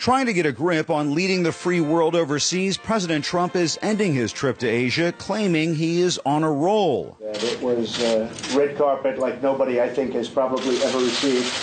Trying to get a grip on leading the free world overseas, President Trump is ending his trip to Asia, claiming he is on a roll. It was red carpet like nobody, I think, has probably ever received.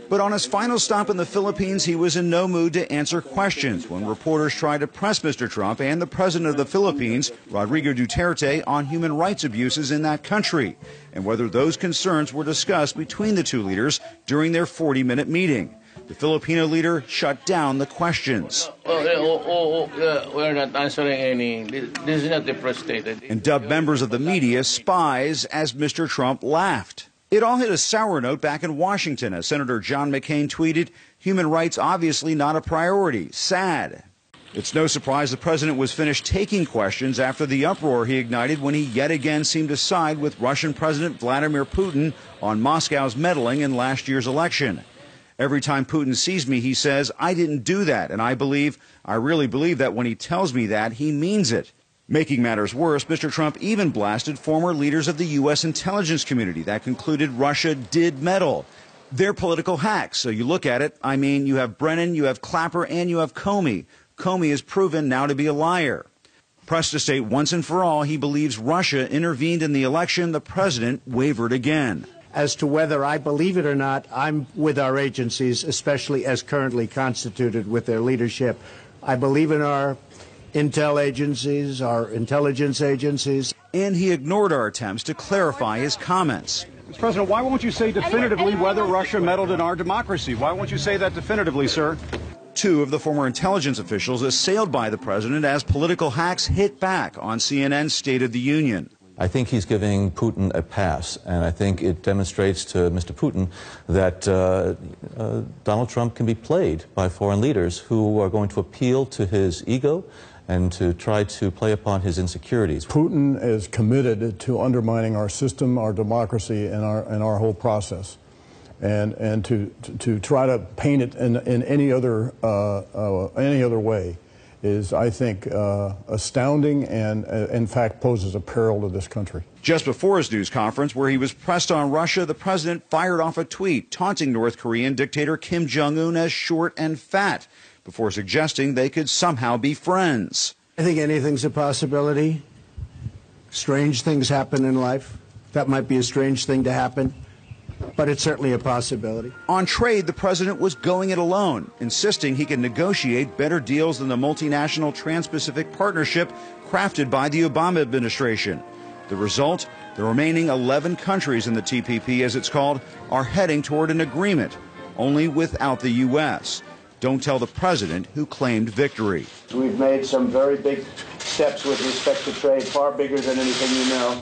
But on his final stop in the Philippines, he was in no mood to answer questions when reporters tried to press Mr. Trump and the president of the Philippines, Rodrigo Duterte, on human rights abuses in that country and whether those concerns were discussed between the two leaders during their 40-minute meeting. The Filipino leader shut down the questions. We're not answering any. This is not the first state. And dubbed members of the media spies as Mr. Trump laughed. It all hit a sour note back in Washington as Senator John McCain tweeted, "Human rights obviously not a priority. Sad." It's no surprise the president was finished taking questions after the uproar he ignited when he yet again seemed to side with Russian President Vladimir Putin on Moscow's meddling in last year's election. Every time Putin sees me, he says, "I didn't do that," and I really believe that when he tells me that, he means it. Making matters worse, Mr. Trump even blasted former leaders of the U.S. intelligence community that concluded Russia did meddle. They're political hacks, so you look at it, you have Brennan, you have Clapper, and you have Comey. Comey is proven now to be a liar. Pressed to state once and for all he believes Russia intervened in the election, the president wavered again. As to whether I believe it or not, I'm with our agencies, especially as currently constituted with their leadership. I believe in our intel agencies, our intelligence agencies. And he ignored our attempts to clarify his comments. Mr. President, why won't you say definitively whether Russia meddled in our democracy? Why won't you say that definitively, sir? Two of the former intelligence officials assailed by the president as political hacks hit back on CNN's State of the Union. I think he's giving Putin a pass, and I think it demonstrates to Mr. Putin that Donald Trump can be played by foreign leaders who are going to appeal to his ego and to try to play upon his insecurities. Putin is committed to undermining our system, our democracy, and our whole process. And to try to paint it in any other way is, I think, astounding and, in fact, poses a peril to this country. Just before his news conference, where he was pressed on Russia, the president fired off a tweet taunting North Korean dictator Kim Jong-un as short and fat, before suggesting they could somehow be friends. I think anything's a possibility. Strange things happen in life. That might be a strange thing to happen, but it's certainly a possibility. On trade, the president was going it alone, insisting he could negotiate better deals than the multinational Trans-Pacific Partnership crafted by the Obama administration. The result? The remaining 11 countries in the TPP, as it's called, are heading toward an agreement, only without the U.S. Don't tell the president who claimed victory. We've made some very big steps with respect to trade, far bigger than anything you know.